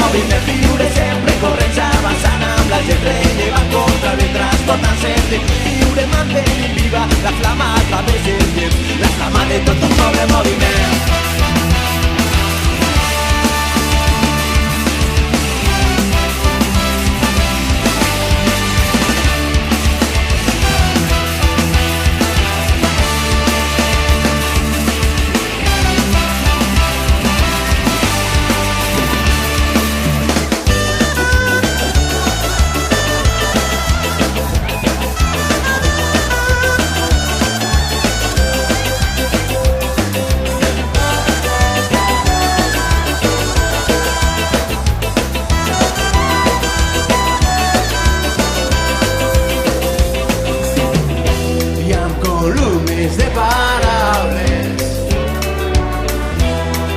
moviment, viure sempre corrents, avançant amb la gent, rellevant contra el transportant sentit, viure mantenint viva la flama a través del temps, la flama de tot un poble moviment. De paraules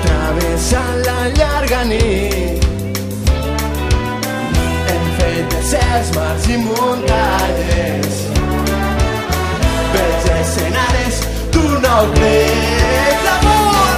travessant la llarga nit, hem fet de cels, mars i muntanyes pels escenaris d'un nou crec d'amor.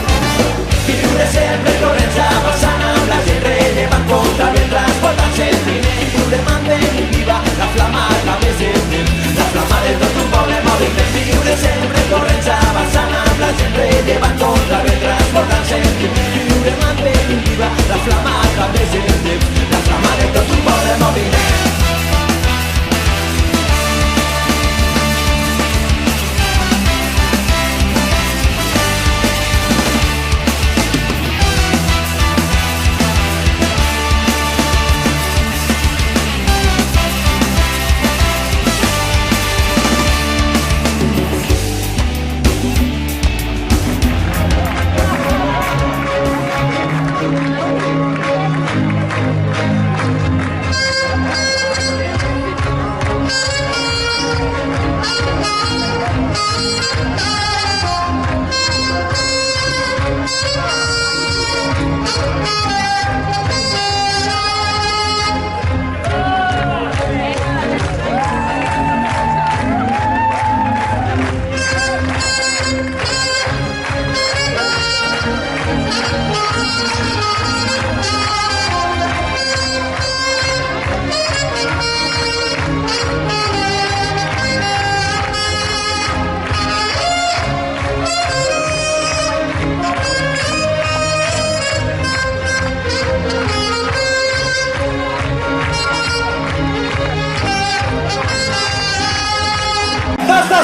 Viure sempre corrents, avançant amb la gent, rellevant contra el transportant sentiment, viure mantenint viva la flama a través del temps, la flama de tot un poble moviment. Viure sempre corrents, avançant amb la gent, rellevant contra el transportant sentiment, viure mantenint viva la flama a través del temps, la flama de tot un poble moviment.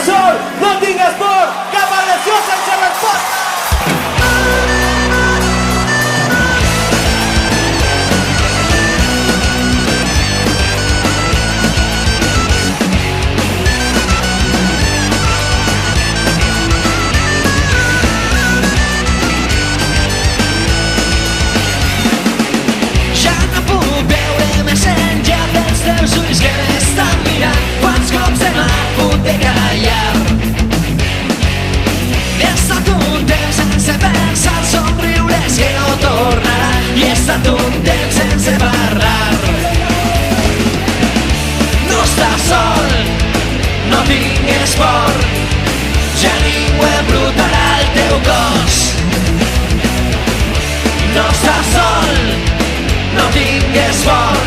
Sol, no tingues por, cap agressió sense resposta! Ja no puc veure més enllà dels teus ulls que m'estan mirant. Quants cops he hagut de callar. He estat un temps sense pensar, somriures que no tornarà. I he estat un temps sense parlar. No estàs sol, no tingues por, ja ningú embrutarà el teu cos. No estàs sol, no tingues por,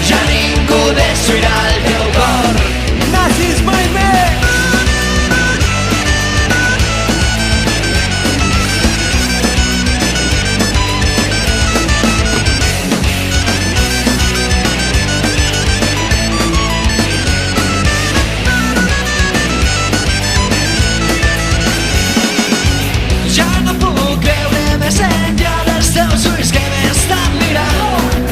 ja ningú destruirà el teu cor. Nazis mai més! Ja no puc veure més enllà dels teus ulls que m'estan mirant.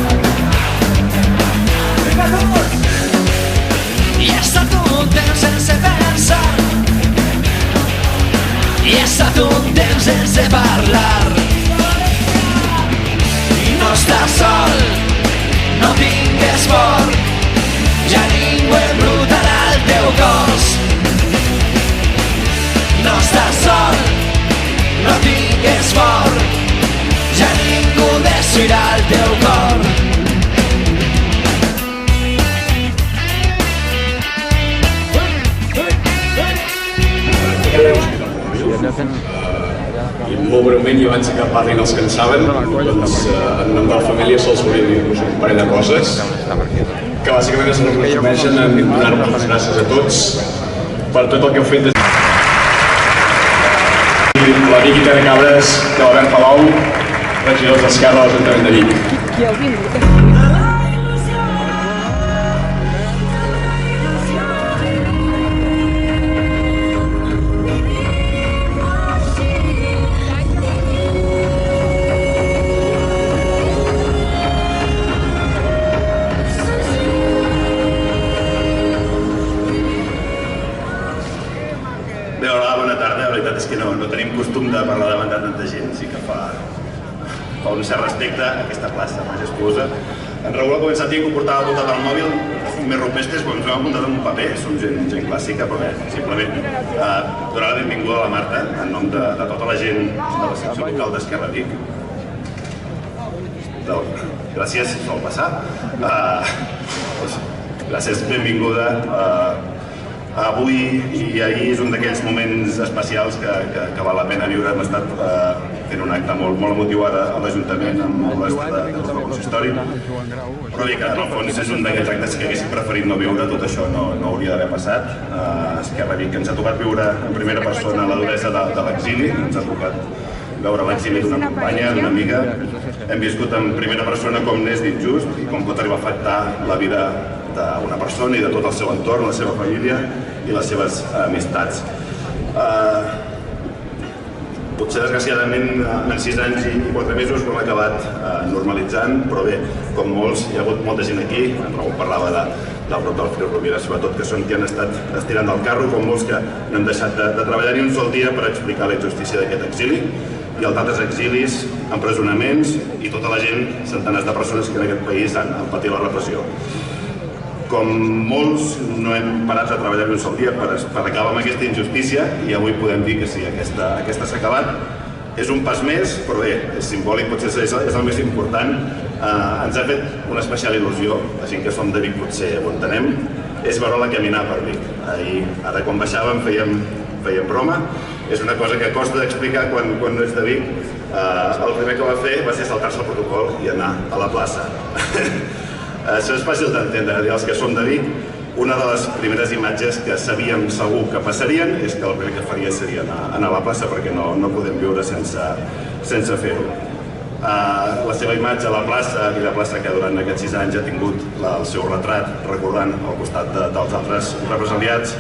Vinga, tots! molt breument i abans que parlin els que en saben, doncs en nom de la família sols volia dir-vos un parell de coses que bàsicament es resumeixen en donar-vos les gràcies a tots per tot el que heu fet des la Vicky Tere Cabres de l'Albert Palau, regidors d'Esquerra de l'Ajuntament de Vic. Bé, hola, bona tarda. La veritat és que no tenim costum de parlar davant de tanta gent, sí que fa un cert respecte a aquesta plaça majestuosa. En Raül ha començat dient que ho portava apuntat al mòbil, més rupestres, quan ens hem apuntat en un paper, som gent clàssica, però bé, simplement donar la benvinguda a la Marta, en nom de tota la gent de la secció local d'Esquerra Vic. Gràcies, sol passar. Gràcies, benvinguda. Avui i ahir és un d'aquells moments especials que val la pena viure. Hem estat fent un acte molt emotiu ara a l'Ajuntament amb el mestre del consistori, però bé, que en el fons és un d'aquells actes que haguéssim preferit no viure. Tot això no hauria d'haver passat. Esquerra Vic ens ha tocat viure en primera persona la duresa de l'exili, ens ha tocat veure l'exili d'una companya, d'una amiga. Hem viscut en primera persona com n'és d'injust i com pot arribar a afectar la vida d'una persona i de tot el seu entorn, la seva família i les seves amistats. Potser, desgraciadament, en 6 anys i 4 mesos ho hem acabat normalitzant, però bé, com molts, hi ha hagut molta gent aquí, en Raül parlava del prop del Fil Rovira, sobretot, que són qui han estat estirant del carro, com molts que no han deixat de treballar ni un sol dia per explicar la injustícia d'aquest exili i els altres exilis, empresonaments i tota la gent, centenars de persones que en aquest país han patit la repressió. Com molts, no hem parat de treballar un sol dia per acabar amb aquesta injustícia i avui podem dir que sí, aquesta s'ha acabat. És un pas més, però bé, és simbòlic, potser és el més important. Ens ha fet una especial il·lusió, la gent que som de Vic potser ho entenem, és veure-la caminar per Vic. Ara quan baixàvem fèiem broma, és una cosa que costa d'explicar quan no ets de Vic. El primer que va fer va ser saltar-se el protocol i anar a la plaça. Això és fàcil d'entendre, els que som de Vic, una de les primeres imatges que sabíem segur que passarien és que el primer que faria seria anar a la plaça perquè no podem viure sense fer-ho. La seva imatge a la plaça i la plaça que durant aquests 6 anys ha tingut el seu retrat recordant al costat dels altres represaliats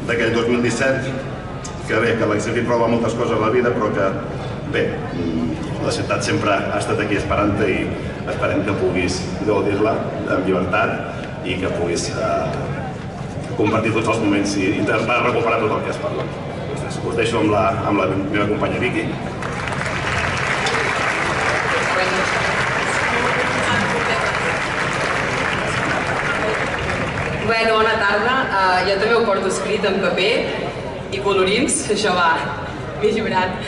d'aquell 2017, que bé, que l'exili prova moltes coses a la vida, però que bé, la ciutat sempre ha estat aquí esperant-te i esperem que puguis gaudir-la amb llibertat i que puguis compartir tots els moments i intentar recuperar tot el que has parlat. Us deixo amb la meva companya Vicky. Bueno, bona tarda. Jo també ho porto escrit en paper i colorins, això va, m'he llibrat.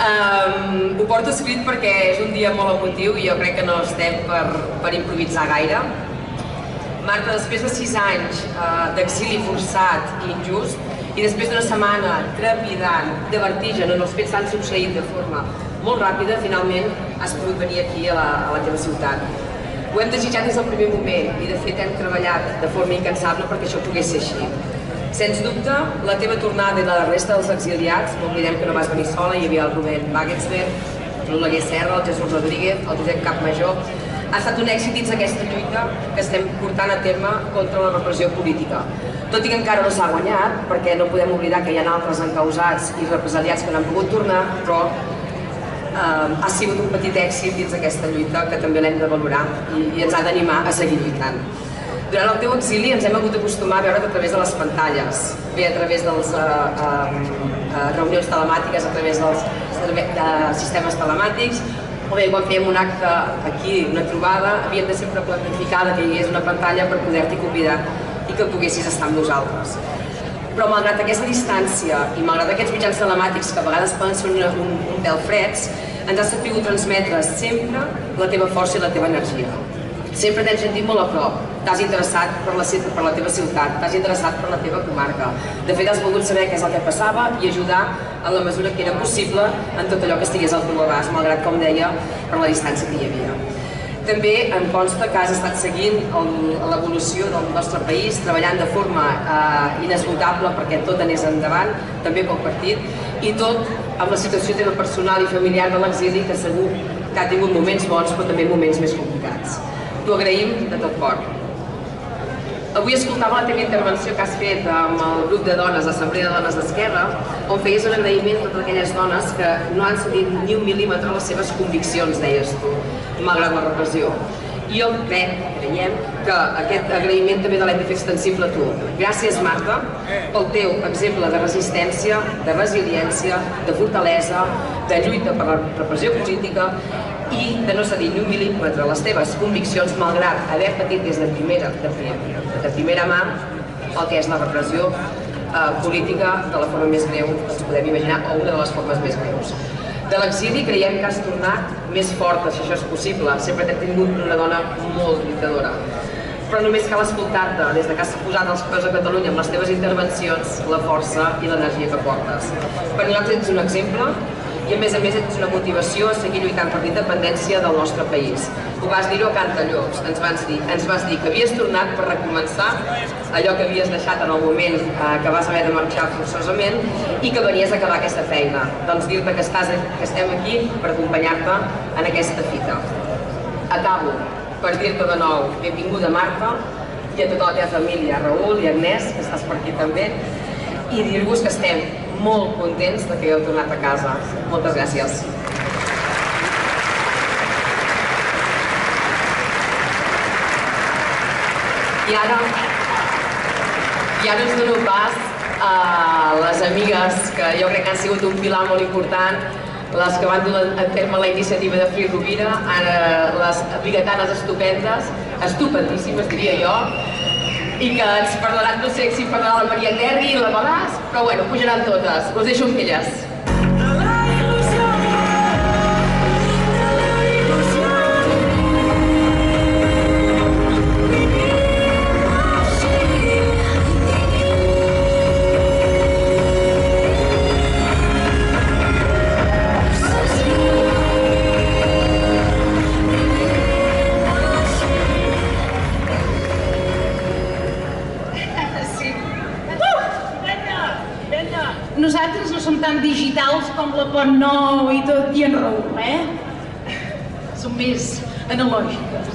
Ho porto escrit perquè és un dia molt emotiu i jo crec que no estem per improvisar gaire. Marta, després de 6 anys d'exili forçat i injust i després d'una setmana trepidant de vertigen on els fets s'han succeït de forma molt ràpida, finalment has pogut venir aquí a la teva ciutat. Ho hem desitjat des del primer moment i de fet hem treballat de forma incansable perquè això pogués ser així. Sens dubte, la teva tornada i la resta dels exiliats, no oblidem que no vas venir sola, hi havia el Rubén Wagensberg, l'Oleguer Serra, el Jesús Rodríguez, el Josep Capmajor. Ha estat un èxit dins aquesta lluita que estem portant a terme contra la repressió política. Tot i que encara no s'ha guanyat, perquè no podem oblidar que hi ha altres encausats i represaliats que no han pogut tornar, però ha sigut un petit èxit dins aquesta lluita que també l'hem de valorar i ens ha d'animar a seguir lluitant. Durant el teu exili ens hem hagut d'acostumar a veure't a través de les pantalles, bé a través de les reunions telemàtiques, a través dels sistemes telemàtics, o bé quan fèiem un acte aquí, una trobada, havíem de sempre planificar que hi hagués una pantalla per poder-t'hi convidar i que poguessis estar amb nosaltres. Però malgrat aquesta distància i malgrat aquests mitjans telemàtics que a vegades poden ser un pèl freds, ens has sabut transmetre sempre la teva força i la teva energia. Sempre t'hem sentit molt a prop t'has interessat per la teva ciutat, t'has interessat per la teva comarca. De fet, has volgut saber què és el que passava i ajudar en la mesura que era possible en tot allò que estigués al teu abast, malgrat, com deia, per la distància que hi havia. També em consta que has estat seguint l'evolució del nostre país, treballant de forma inesgotable perquè tot anés endavant, també pel partit, i tot amb la situació teva personal i familiar de l'exili, que segur que ha tingut moments bons, però també moments més complicats. T'ho agraïm de tot cor. Avui escoltava la teva intervenció que has fet amb el grup de dones, l'Assemblea de Dones d'Esquerra, on feies un agraïment a totes aquelles dones que no han cedit ni un mil·límetre les seves conviccions, deies tu, malgrat la repressió. I jo creiem que aquest agraïment també l'hem de fer extensible a tu. Gràcies, Marta, pel teu exemple de resistència, de resiliència, de fortalesa, de lluita per la repressió política i de no cedir ni un mil·límetre les teves conviccions, malgrat haver patit des de primera mà el que és la repressió política de la forma més greu que ens podem imaginar, o una de les formes més greus. De l'exili creiem que has tornat més forta, si això és possible. Sempre t'he tingut una dona molt lluitadora. Però només cal escoltar-te des que has posat els peus a Catalunya amb les teves intervencions, la força i l'energia que portes. Per nosaltres ets un exemple i a més ets una motivació a seguir lluitant per l'independència del nostre país. Ho vas dir-ho a Cantallops, ens vas dir que havies tornat per recomençar allò que havies deixat en el moment que vas haver de marxar forçosament i que venies a acabar aquesta feina. Doncs dir-te que estem aquí per acompanyar-te en aquesta fita. Acabo per dir-te de nou benvinguda, Marta, i a tota la teva família, Raül i Agnès, que estàs per aquí també, i dir-vos que estem molt contents que heu tornat a casa. Moltes gràcies. I ara us dono pas a les amigues que jo crec que han sigut un pilar molt important, les que van dur a terme la iniciativa de Free Rovira, ara les biguetanes estupendes, estupendíssimes diria jo, i que ens parlaran, no sé si parlarà la Maria Terri i la Balàs, però bueno, pujaran totes, us deixo amb elles. Nosaltres no som tan digitals com la Pont Nou i tot i en Raül, Som més analògiques.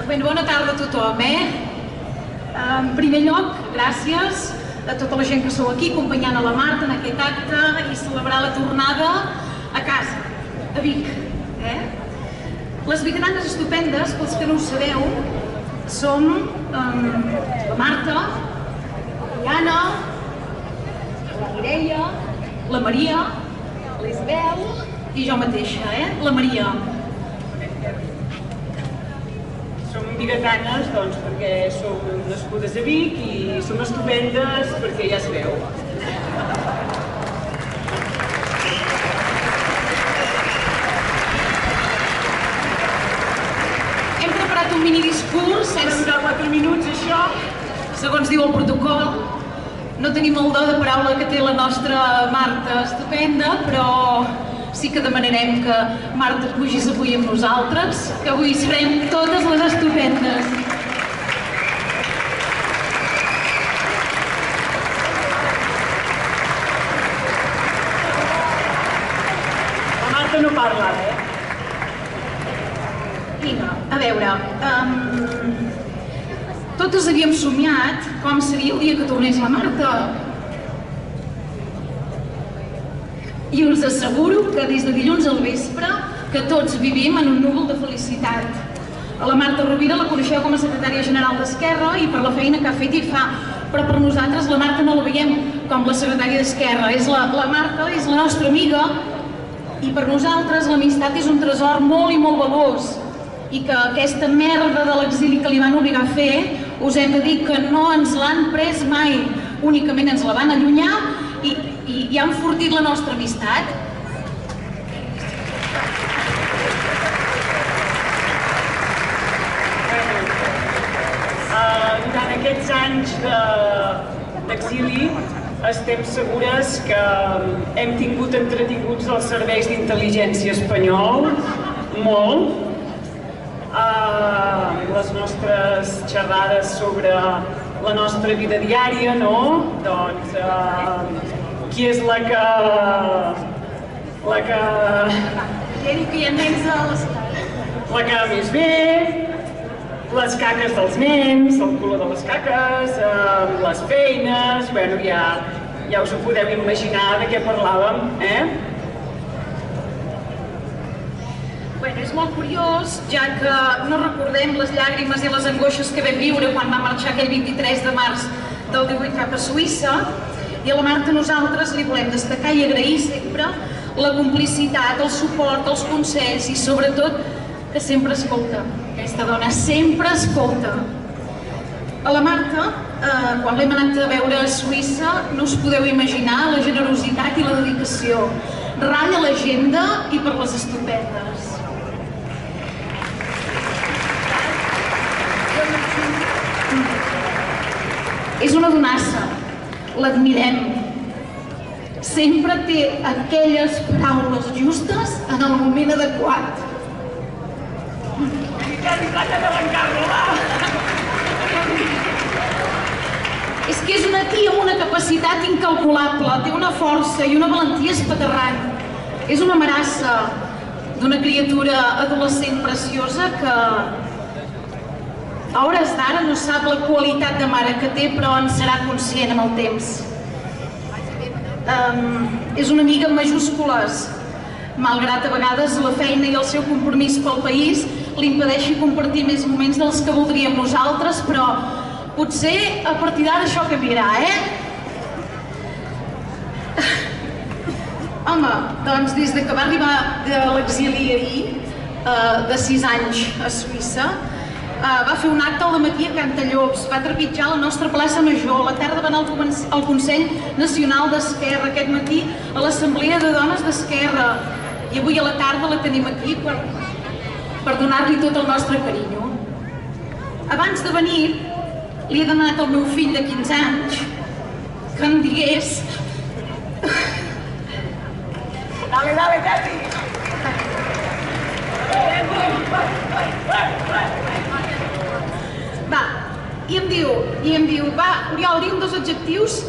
Bona tarda a tothom, En primer lloc, gràcies a tota la gent que sou aquí acompanyant a la Marta en aquest acte i celebrar la tornada a casa, a Vic, Les biguetanes estupendes, pels que no ho sabeu, som la Marta, la Diana, la Mireia, la Maria, l'Isabel i jo mateixa, la Maria. Som biguetanes, doncs, perquè som nascudes a Vic i som estupendes perquè ja es veu. Hem preparat un minidiscurs, Hem de 4 minuts, això. segons diu el protocol. No tenim el do de paraula que té la nostra Marta estupenda, però sí que demanarem que Marta pugis avui amb nosaltres, que avui serem totes les estupendes. La Marta no parla, Vinga, a veure, totes havíem somiat com seria el dia que tornés la Marta. I us asseguro que des de dilluns al vespre que tots vivim en un núvol de felicitat. A la Marta Rovira la coneixeu com a secretària general d'Esquerra i per la feina que ha fet i fa, però per nosaltres la Marta no la veiem com la secretària d'Esquerra. La Marta és la nostra amiga i per nosaltres l'amistat és un tresor molt i molt valuós i que aquesta merda de l'exili que li van obligar a fer, us hem de dir que no ens l'han pres mai, únicament ens la van allunyar i han enfortit la nostra amistat. anys d'exili estem segures que hem tingut entretinguts els serveis d'intel·ligència espanyol, molt. Les nostres xerrades sobre la nostra vida diària, no? Doncs, qui és la que... Ja diu que hi ha nens a l'escola. La que més bé, les caques dels nens, el color de les caques, les feines... Bueno, ja us ho podeu imaginar de què parlàvem, Bueno, és molt curiós, ja que no recordem les llàgrimes i les angoixes que vam viure quan va marxar aquell 23 de març del 18 cap a Suïssa, i a la Marta nosaltres li volem destacar i agrair sempre la complicitat, el suport, els consells i sobretot que sempre escolta. Aquesta dona sempre escolta. A la Marta, quan l'hem anat a veure a Suïssa, no us podeu imaginar la generositat i la dedicació. Ratlla l'agenda i per les estupendes. És una donassa, l'admirem. Sempre té aquelles paraules justes en el moment adequat. És que és una tia amb una capacitat incalculable, té una força i una valentia espaterrant. És una marassa d'una criatura adolescent preciosa que a hores d'ara no sap la qualitat de mare que té, però en serà conscient amb el temps. És una amiga amb majúscules, malgrat a vegades la feina i el seu compromís pel país li impedeixi compartir més moments dels que voldríem nosaltres, però potser a partir d'ara això canviarà, Home, doncs des que va arribar de l'exili ahir, de 6 anys a Suïssa, va fer un acte al dematí a Cantallops, va trepitjar la nostra plaça Major, a la tarda va anar al Consell Nacional d'Esquerra, aquest matí a l'Assemblea de Dones d'Esquerra, i avui a la tarda la tenim aquí per donar-li tot el nostre carinyo. Abans de venir, li he demanat al meu fill de 15 anys que em digués... Dale, Tati! Va, i em diu, va, Oriol, diu 2 adjectius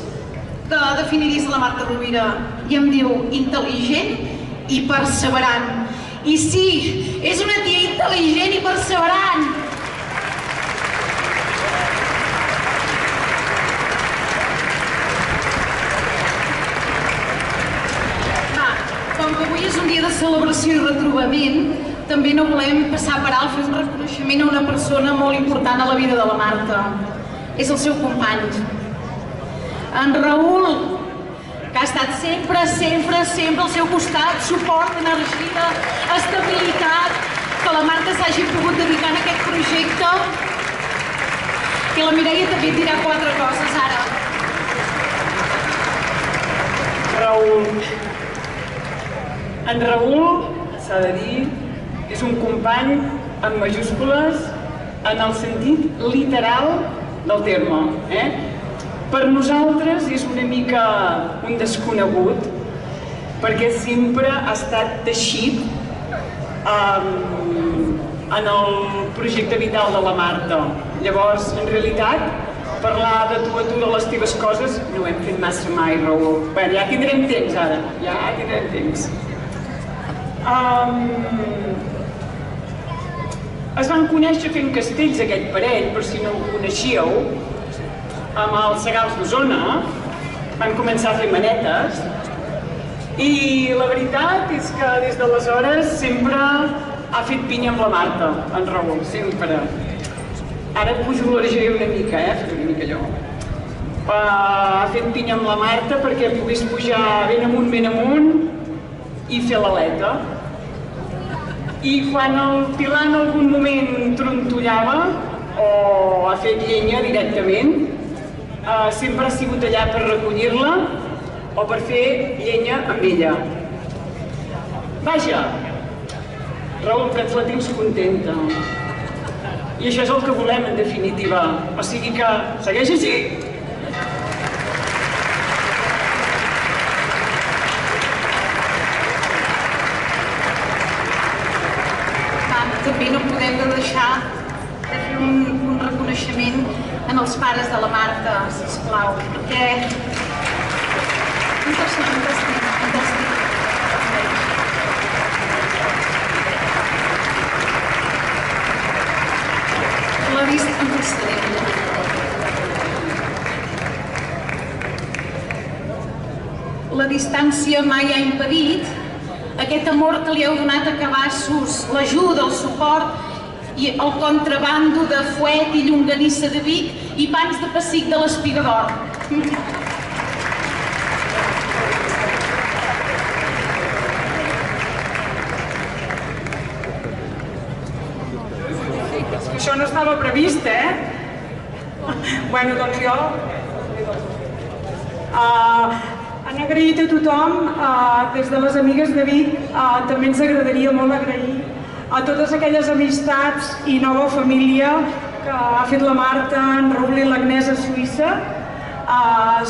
que definiries a la Marta Rovira. I em diu, intel·ligent i perseverant. I sí, és una tia intel·ligent i perseverant. Va, com que avui és un dia de celebració i retrobament, també no volem passar per alt fer un reconeixement a una persona molt important a la vida de la Marta. És el seu company. En Raül, que ha estat sempre al seu costat, suport, energia, estabilitat, que la Marta s'hagi pogut dedicar a aquest projecte. I la Mireia també et dirà 4 coses ara. Raül. En Raül, s'ha de dir, és un company amb majúscules en el sentit literal del terme. Per nosaltres és una mica un desconegut, perquè sempre ha estat teixit en el projecte vital de la Marta. Llavors, en realitat, parlar de tu a tu de les teves coses no ho hem fet massa mai, Raül. Bé, ja tindrem temps ara, ja tindrem temps. Es van conèixer fent castells aquest parell, per si no ho coneixíeu, amb els Segals d'Osona, van començar a fer manetes, i la veritat és que des d'aleshores sempre ha fet pinya amb la Marta, en Raül, sempre. Ara et pujo l'oregeré una mica, faré una mica allò. Ha fet pinya amb la Marta perquè pogués pujar ben amunt, i fer l'aleta. I quan el Pilar en algun moment trontollava, o ha fet llenya directament, sempre ha sigut allà per recollir-la o per fer llenya amb ella. Vaja, Raül, que ens la tens contenta. I això és el que volem, en definitiva. O sigui que segueix així! També no podem deixar de fer un reconeixement en els pares de la Marta, sisplau, perquè l'ha vist en precedent. La distància mai ha impedit aquest amor que li heu donat a cabassos, l'ajuda, el suport i el contrabando de fuet i llonganissa de Vic i pans de pessic de l'Espiga d'Or. Això no estava previst, Bueno, doncs jo... Han agraït a tothom, des de les amigues de Vic, també ens agradaria molt agrair a totes aquelles amistats i nova família que ha fet la Marta, en Raül i l'Agnès a Suïssa.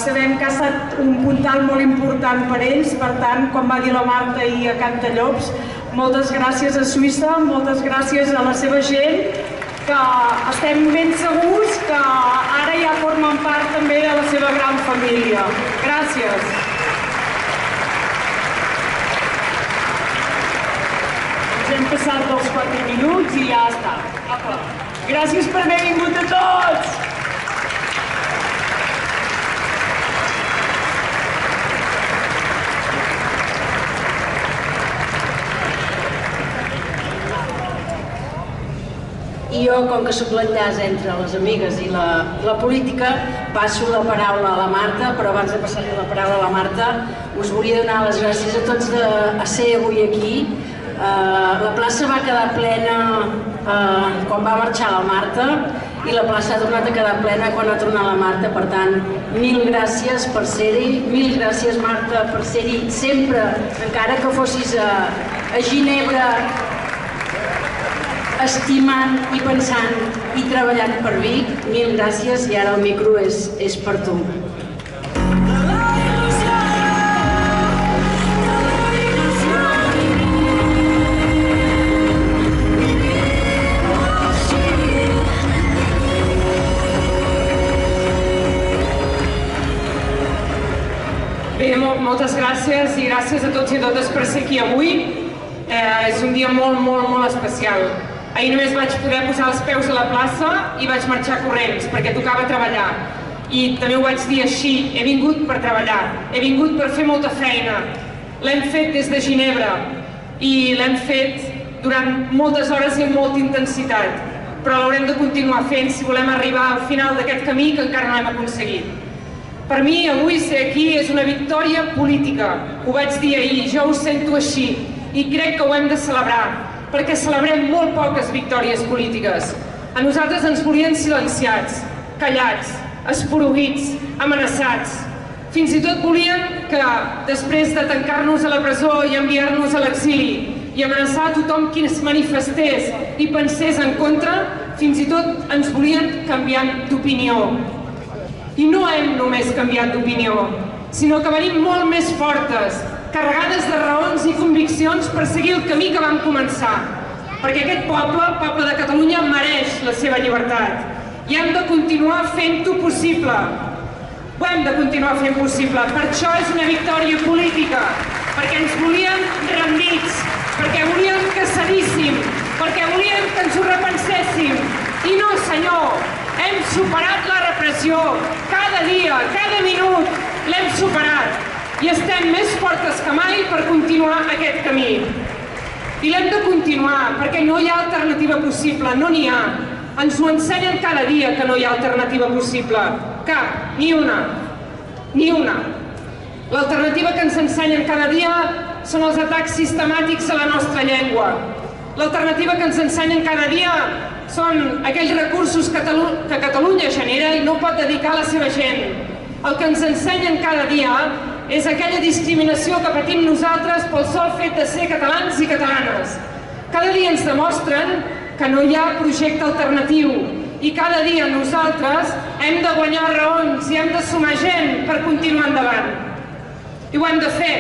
Sabem que ha estat un puntal molt important per ells, per tant, com va dir la Marta ahir a Cantallops, moltes gràcies a Suïssa, moltes gràcies a la seva gent, que estem ben segurs que ara ja formen part també de la seva gran família. Gràcies. Ens hem passat dels 4 minuts i ja està. Apa. Gràcies per haver vingut a tots! I jo, com que sóc l'enllaç entre les amigues i la política, passo la paraula a la Marta, però abans de passar-li la paraula a la Marta, us volia donar les gràcies a tots de ser avui aquí. La plaça va quedar plena quan va marxar la Marta i la plaça ha tornat a quedar plena quan ha tornat la Marta. Per tant, mil gràcies per ser-hi, mil gràcies, Marta, per ser-hi sempre, encara que fossis a Ginebra, estimant i pensant i treballant per Vic. Mil gràcies i ara el micro és per tu. Bé, moltes gràcies i gràcies a tots i a totes per ser aquí avui. És un dia molt, molt, molt especial. Ahir només vaig poder posar els peus a la plaça i vaig marxar corrents, perquè tocava treballar. I també ho vaig dir així, he vingut per treballar, he vingut per fer molta feina. L'hem fet des de Ginebra i l'hem fet durant moltes hores i amb molta intensitat, però l'haurem de continuar fent si volem arribar al final d'aquest camí que encara no hem aconseguit. Per mi, avui ser aquí és una victòria política. Ho vaig dir ahir, jo ho sento així i crec que ho hem de celebrar, perquè celebrem molt poques victòries polítiques. A nosaltres ens volien silenciats, callats, esporuguits, amenaçats. Fins i tot volien que, després de tancar-nos a la presó i enviar-nos a l'exili i amenaçar a tothom qui es manifestés i pensés en contra, fins i tot ens volien canviant d'opinió. I no hem només canviat d'opinió, sinó que venim molt més fortes, carregades de raons i conviccions per seguir el camí que vam començar. Perquè aquest poble, el poble de Catalunya, mereix la seva llibertat. I hem de continuar fent-ho possible. Ho hem de continuar fent possible. Per això és una victòria política. Perquè ens volien rendits, perquè volien que cedíssim, perquè volien que ens ho repenséssim. I no, senyor, hem superat la repressió. Cada dia, cada minut, l'hem superat. I estem més fortes que mai per continuar aquest camí. I l'hem de continuar, perquè no hi ha alternativa possible, no n'hi ha. Ens ho ensenyen cada dia que no hi ha alternativa possible. Cap, ni una. Ni una. L'alternativa que ens ensenyen cada dia són els atacs sistemàtics a la nostra llengua. L'alternativa que ens ensenyen cada dia són aquells recursos que Catalunya genera i no pot dedicar a la seva gent. El que ens ensenyen cada dia és aquella discriminació que patim nosaltres pel sol fet de ser catalans i catalanes. Cada dia ens demostren que no hi ha projecte alternatiu i cada dia nosaltres hem de guanyar raons i hem de sumar gent per continuar endavant. I ho hem de fer,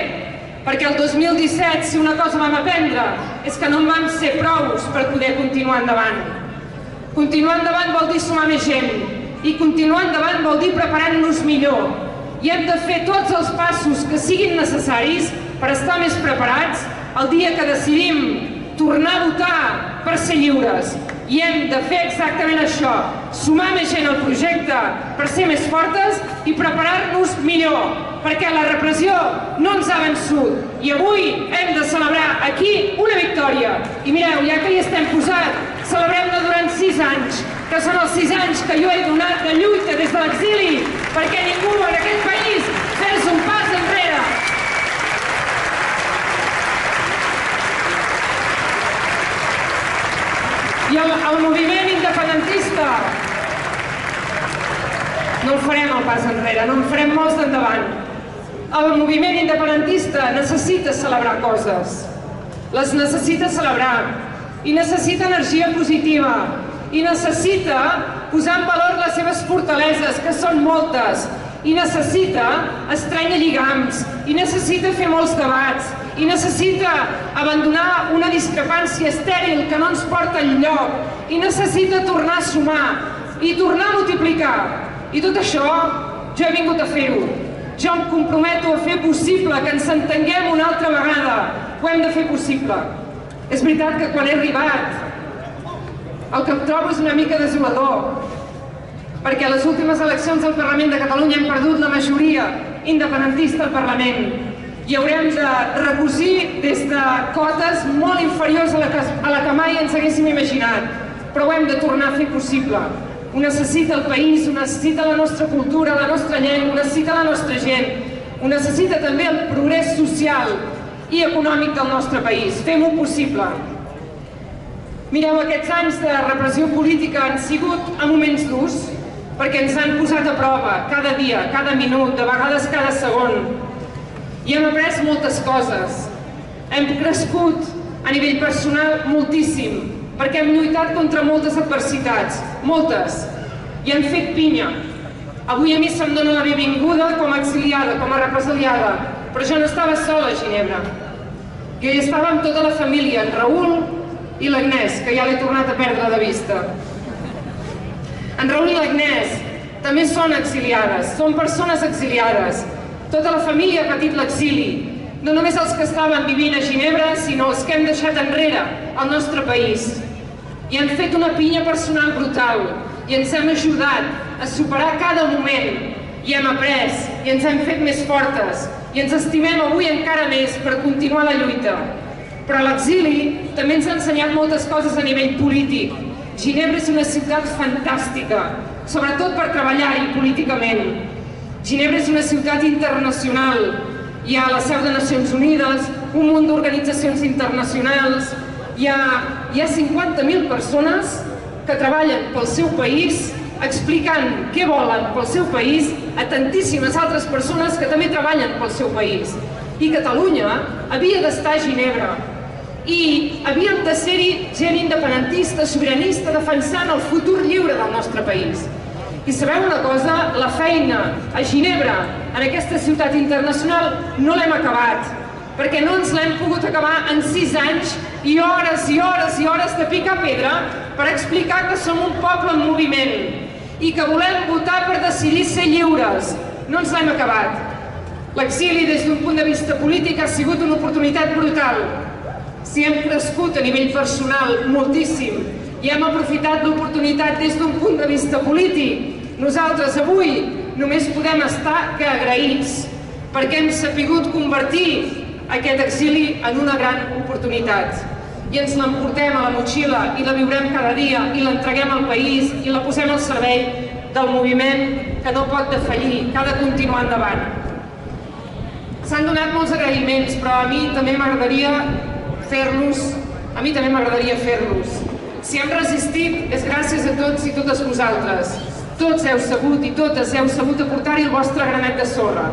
perquè el 2017, si una cosa vam aprendre, és que no en vam ser prous per poder continuar endavant. Continuar endavant vol dir sumar més gent, i continuar endavant vol dir preparant-nos millor. I hem de fer tots els passos que siguin necessaris per estar més preparats el dia que decidim tornar a votar per ser lliures. I hem de fer exactament això, sumar més gent al projecte per ser més fortes i preparar-nos millor, perquè la repressió no ens ha vençut. I avui hem de celebrar aquí una victòria. I mireu, ja que hi estem posats, celebrem-la durant 6 anys, que són els 6 anys que jo he donat de lluita des de l'exili, perquè ningú en aquest país fes un pas enrere. I el moviment independentista no el farem el pas enrere, no en farem molts d'endavant. El moviment independentista necessita celebrar coses, les necessita celebrar, i necessita energia positiva, i necessita posar en valor les seves fortaleses, que són moltes, i necessita estrènyer lligams, i necessita fer molts debats, i necessita abandonar una discrepància estèril que no ens porta enlloc, i necessita tornar a sumar, i tornar a multiplicar. I tot això jo he vingut a fer-ho. Jo em comprometo a fer possible que ens entenguem una altra vegada. Ho hem de fer possible. És veritat que quan he arribat el que em trobo és una mica desolador, perquè a les últimes eleccions al Parlament de Catalunya hem perdut la majoria independentista al Parlament i haurem de recosir des de cotes molt inferiors a la que mai ens haguéssim imaginat, però ho hem de tornar a fer possible. Ho necessita el país, ho necessita la nostra cultura, la nostra llengua, ho necessita la nostra gent, ho necessita també el progrés social i econòmic del nostre país. Fem-ho possible. Mireu, aquests anys de repressió política han sigut a moments durs, perquè ens han posat a prova cada dia, cada minut, de vegades cada segon. I hem après moltes coses. Hem crescut a nivell personal moltíssim, perquè hem lluitat contra moltes adversitats, moltes, i hem fet pinya. Avui a mi se'm dona la benvinguda com a exiliada, com a represaliada, però jo no estava sola a Ginebra. Jo hi estava amb tota la família, en Raül i l'Agnès, que ja l'he tornat a perdre de vista. En Raül i l'Agnès també són exiliades, són persones exiliades. Tota la família ha patit l'exili, no només els que estaven vivint a Ginebra, sinó els que hem deixat enrere al nostre país. I han fet una pinya personal brutal, i ens hem ajudat a superar cada moment, i hem après, i ens hem fet més fortes, i ens estimem avui encara més per continuar la lluita. Però l'exili també ens ha ensenyat moltes coses a nivell polític. Ginebra és una ciutat fantàstica, sobretot per treballar-hi políticament. Ginebra és una ciutat internacional, hi ha la seu de Nacions Unides, un munt d'organitzacions internacionals, hi ha 50.000 persones que treballen pel seu país, explicant què volen pel seu país a tantíssimes altres persones que també treballen pel seu país. I Catalunya havia d'estar a Ginebra, i havíem de ser-hi gent independentista, sobiranista, defensant el futur lliure del nostre país. I sabeu una cosa? La feina a Ginebra, en aquesta ciutat internacional, no l'hem acabat, perquè no ens l'hem pogut acabar en 6 anys i hores i hores i hores de picar pedra per explicar que som un poble en moviment i que volem votar per decidir ser lliures. No ens l'hem acabat. L'exili, des d'un punt de vista polític, ha sigut una oportunitat brutal. Si hem crescut a nivell personal moltíssim i hem aprofitat l'oportunitat des d'un punt de vista polític, nosaltres avui només podem estar que agraïts, perquè hem sapigut convertir aquest exili en una gran oportunitat. I ens l'emportem a la motxilla i la viurem cada dia i l'entreguem al país i la posem al servei del moviment que no pot defallir, que ha de continuar endavant. S'han donat molts agraïments, però a mi també m'agradaria fer-los. Si hem resistit és gràcies a tots i totes vosaltres. Tots heu sabut i totes heu sabut aportar-hi el vostre granet de sorra.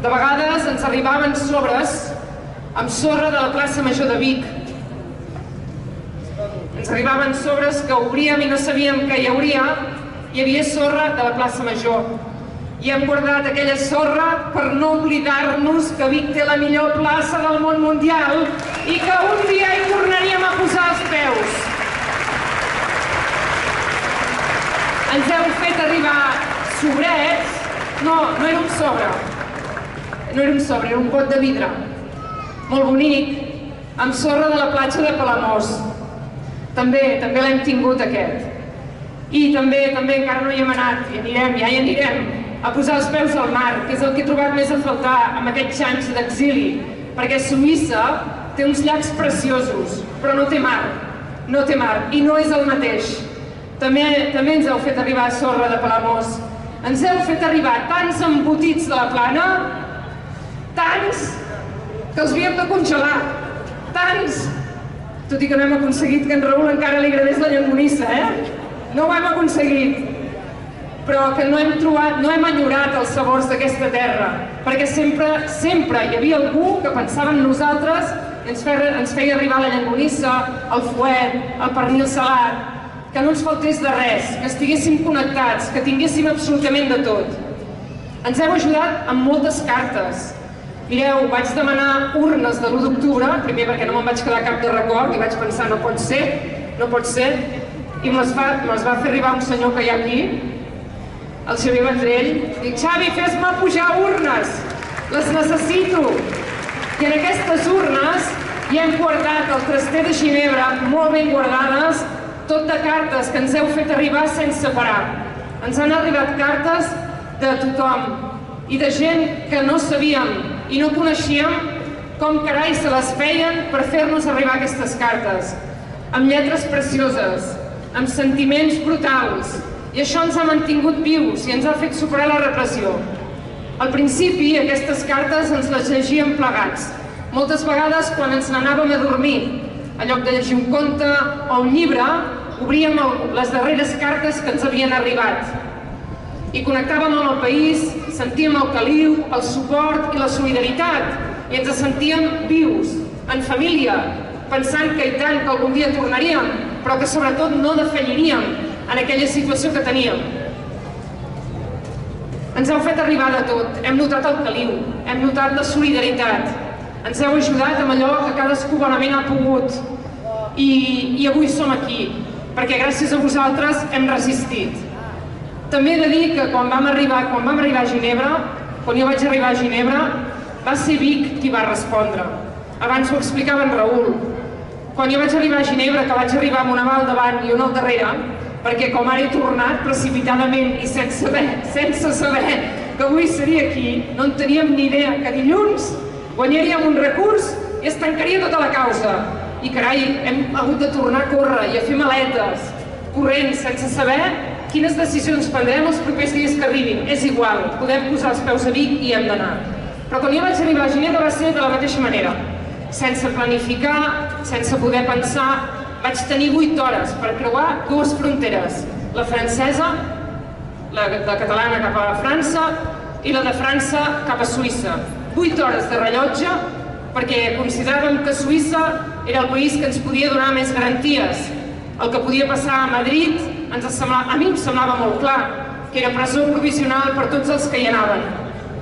De vegades ens arribaven sobres amb sorra de la plaça Major de Vic. Ens arribaven sobres que obríem i no sabíem què hi hauria. Hi havia sorra de la plaça Major. I hem guardat aquella sorra per no oblidar-nos que Vic té la millor plaça del món mundial i que un dia hi tornaríem a posar els peus. Ens heu fet arribar sobrets. No era un sobre. No era un sobre, era un pot de vidre. Molt bonic, amb sorra de la platja de Palamós. També l'hem tingut aquest. I també encara no hi hem anat, ja hi anirem, a posar els peus al mar, que és el que he trobat més a faltar amb aquests anys d'exili, perquè Suïssa té uns llacs preciosos, però no té mar, i no és el mateix. També ens heu fet arribar sorra de Palamós, ens heu fet arribar tants embotits de la Plana, tants, que els havíem de congelar, tants, tot i que no hem aconseguit que en Raül encara li agradés la llonganissa, No ho hem aconseguit, però que no hem enyorat els sabors d'aquesta terra, perquè sempre hi havia algú que pensava en nosaltres i ens feia arribar la llonganissa, el fuet, el pernil salat, que no ens faltés de res, que estiguéssim connectats, que tinguéssim absolutament de tot. Ens heu ajudat amb moltes cartes. Mireu, vaig demanar urnes de l'1 d'octubre, primer perquè no me'n vaig quedar cap de record i vaig pensar, no pot ser, i me les va fer arribar un senyor que hi ha aquí, el Xavier Vendrell. Dic, Xavi, fes-me pujar urnes, les necessito. I en aquestes urnes hi hem guardat el traster de Ginebra, molt ben guardades, tot de cartes que ens heu fet arribar sense parar. Ens han arribat cartes de tothom i de gent que no sabíem i no coneixíem com carai se les feien per fer-nos arribar aquestes cartes, amb lletres precioses, amb sentiments brutals, i això ens ha mantingut vius i ens ha fet superar la repressió. Al principi, aquestes cartes ens les llegíem plegats, moltes vegades quan ens n'anàvem a dormir. En lloc de llegir un conte o un llibre, obríem les darreres cartes que ens havien arribat. I connectàvem amb el país, sentíem el caliu, el suport i la solidaritat, i ens sentíem vius, en família, pensant que i tant que algun dia tornaríem, però que sobretot no defalliríem en aquella situació que teníem. Ens heu fet arribar de tot, hem notat el caliu, hem notat la solidaritat, ens heu ajudat amb allò que cadascú bonament ha pogut i avui som aquí, perquè gràcies a vosaltres hem resistit. També he de dir que quan vam arribar a Ginebra, quan jo vaig arribar a Ginebra, va ser Vic qui va respondre. Abans ho explicava en Raül. Quan jo vaig arribar a Ginebra, que vaig arribar amb una mà al davant i una al darrere, perquè com ara he tornat precipitadament i sense saber que avui seria aquí, no en teníem ni idea que dilluns guanyaríem un recurs i es tancaria tota la causa. I carai, hem hagut de tornar a córrer i a fer maletes, corrent, sense saber quines decisions prendrem els propers dies que arribin. És igual, podem posar els peus a Vic i hem d'anar. Però quan jo vaig arribar a Ginebra va ser de la mateixa manera. Sense planificar, sense poder pensar, vaig tenir 8 hores per creuar 2 fronteres, la francesa, la catalana cap a França i la de França cap a Suïssa. 8 hores de rellotge perquè consideràvem que Suïssa era el país que ens podia donar més garanties. El que podia passar a Madrid a mi em semblava molt clar, que era presó provisional per tots els que hi anaven.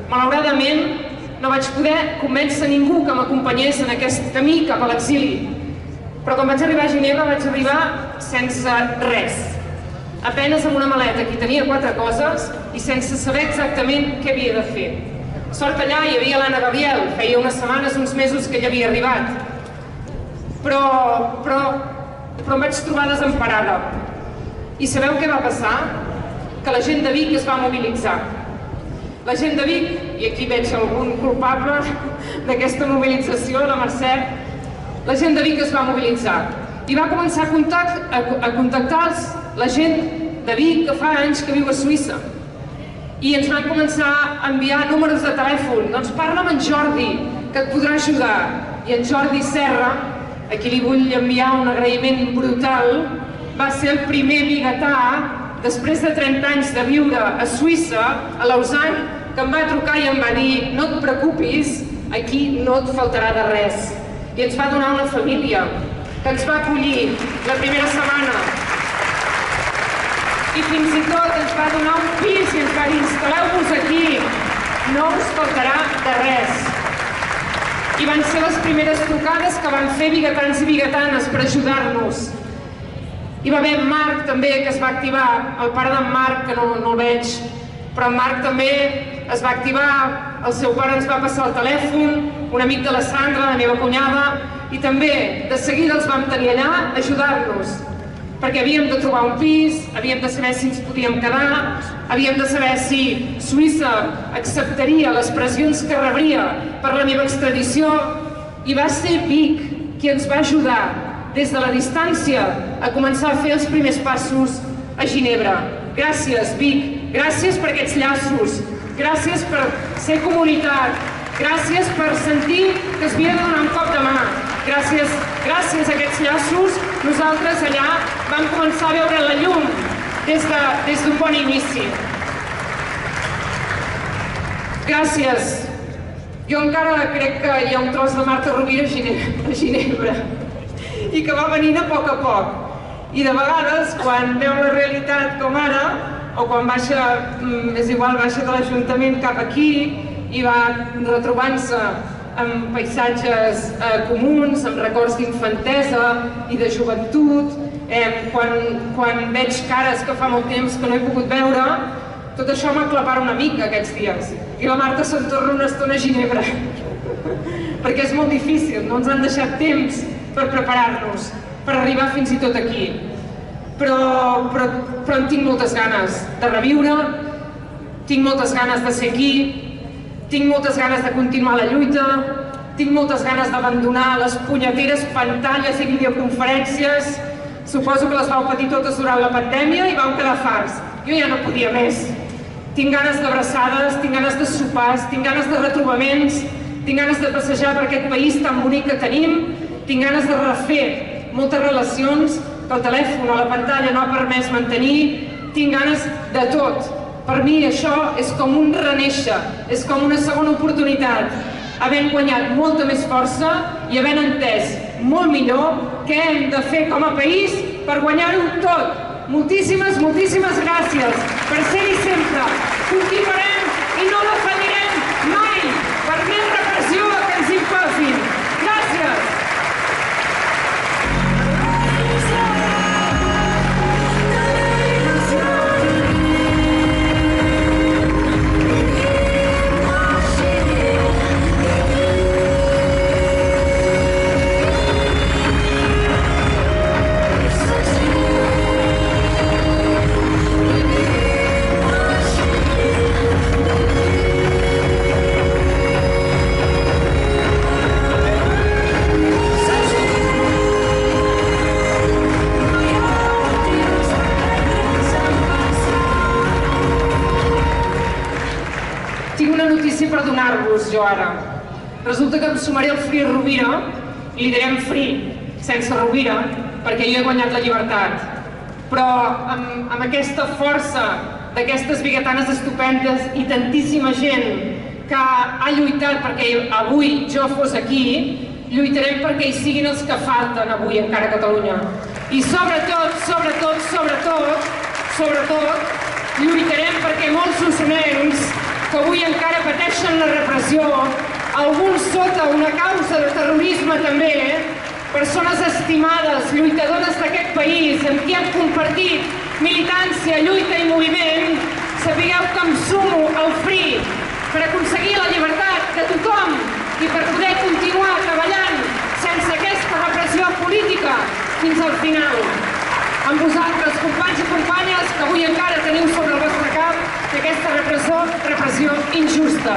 Malauradament, no vaig poder convèncer ningú que m'acompanyés en aquest camí cap a l'exili. Però quan vaig arribar a Ginebra vaig arribar sense res. Apenes amb una maleta que hi tenia 4 coses i sense saber exactament què havia de fer. Sort allà hi havia l'Anna Gabriel, feia unes setmanes, uns mesos que ella havia arribat. Però em vaig trobar desemparada. I sabeu què va passar? Que la gent de Vic es va mobilitzar. La gent de Vic, i aquí veig algun culpable d'aquesta mobilització, la Mercè, la gent de Vic es va mobilitzar i va començar a contactar la gent de Vic que fa anys que viu a Suïssa. I ens van començar a enviar números de telèfon. Doncs parla amb en Jordi, que et podrà ajudar. I en Jordi Serra, a qui li vull enviar un agraïment brutal, va ser el primer biguetà, després de 30 anys de viure a Suïssa, a Lausanne, que em va trucar i em va dir: no et preocupis, aquí no et faltarà de res. I ens va donar una família. que ens va acollir la primera setmana i fins i tot ens va donar un pis i ens va dir instal·leu-vos aquí, no us faltarà de res. I van ser les primeres trucades que van fer biguetans i biguetanes per ajudar-nos. Hi va haver en Marc també, que es va activar, el pare d'en Marc, que no el veig, però en Marc també es va activar, el seu pare ens va passar el telèfon, un amic de la Sandra, la meva cunyada, i també de seguida els vam tenir allà a ajudar-nos, perquè havíem de trobar un pis, havíem de saber si ens podíem quedar, havíem de saber si Suïssa acceptaria les pressions que rebria per la meva extradició, i va ser Vic qui ens va ajudar des de la distància a començar a fer els primers passos a Ginebra. Gràcies, Vic, gràcies per aquests llaços, gràcies per ser comunitat, gràcies per sentir que es havia de donar un cop de mà. Gràcies a aquests llaços, nosaltres allà vam començar a veure la llum des d'un bon inici. Gràcies. Jo encara crec que hi ha un tros de Marta Rovira a Ginebra i que va venint a poc. I de vegades, quan veu la realitat com ara, o quan baixa, és igual, baixa de l'Ajuntament cap aquí i va retrobant-se amb paisatges comuns, amb records d'infantesa i de joventut, quan veig cares que fa molt temps que no he pogut veure, tot això m'aclapara una mica aquests dies. I la Marta se'n torna una estona a Ginebra, perquè és molt difícil, no ens han deixat temps per preparar-nos, per arribar fins i tot aquí. Però en tinc moltes ganes de reviure, tinc moltes ganes de ser aquí, tinc moltes ganes de continuar la lluita, tinc moltes ganes d'abandonar les punyeteres pantalles i videoconferències. Suposo que les vau patir totes durant la pandèmia i vau quedar farts. Jo ja no podia més. Tinc ganes d'abraçades, tinc ganes de sopars, tinc ganes de retrobaments, tinc ganes de passejar per aquest país tan bonic que tenim, tinc ganes de refer moltes relacions que el telèfon o la pantalla no ha permès mantenir, tinc ganes de tot. Per mi això és com un renéixer, és com una segona oportunitat, havent guanyat molta més força i havent entès molt millor què hem de fer com a país per guanyar-ho tot. Moltíssimes gràcies per ser-hi sempre. Continuarem i no defallirem mai per més repressió que ens imposin. Gràcies! Per donar-vos jo ara. Resulta que em sumaré al Free Rovira i li direm Free, sense Rovira, perquè jo he guanyat la llibertat. Però amb aquesta força d'aquestes biguetanes estupendes i tantíssima gent que ha lluitat perquè avui jo fos aquí, lluitarem perquè hi siguin els que falten avui encara a Catalunya. I sobretot, lluitarem perquè molts osonencs que avui encara pateixen la repressió, alguns sota una causa de terrorisme també, persones estimades, lluitadores d'aquest país, amb qui hem compartit militància, lluita i moviment, sapigueu que em sumo al Free per aconseguir la llibertat de tothom i per poder continuar treballant sense aquesta repressió política fins al final. Amb vosaltres, companys i companyes, que avui encara teniu sobre el vostre cap aquesta repressió injusta.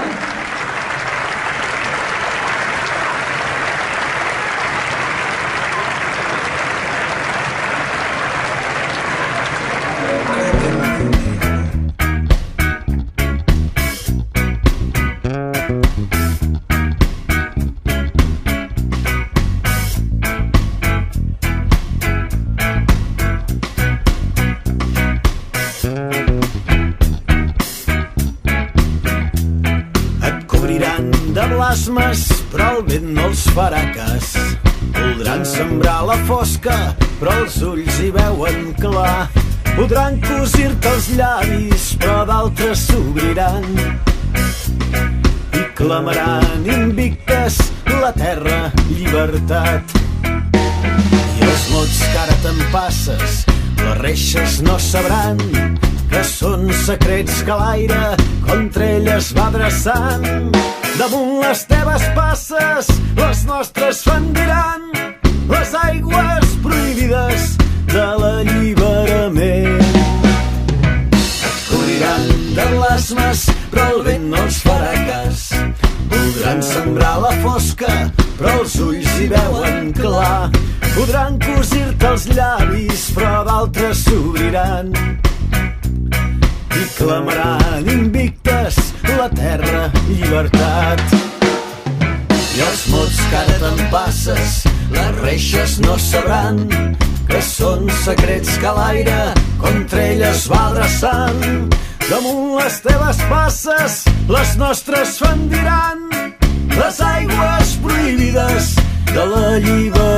Però el vent no els farà cas. Voldran sembrar la fosca, però els ulls hi veuen clar. Podran cosir-te els llavis, però d'altres s'obriran i clamaran invictes la terra, llibertat. I els mots que ara te'n passes, les reixes no sabran que són secrets que l'aire contra elles va adreçant. Damunt les teves passes, les nostres fendiran les aigües prohibides de l'alliberament. Et cobriran de blasmes, però el vent no els farà cas. Voldran sembrar la fosca, però els ulls hi veuen clar. Podran cosir-te els llavis, però d'altres s'obriran i clamaran invictes la terra, llibertat. I els mots que ara te'n passes, les reixes no sabran que són secrets que l'aire contra elles va adreçant. Damunt les teves passes, les nostres fendiran les aigües prohibides de la llibertat.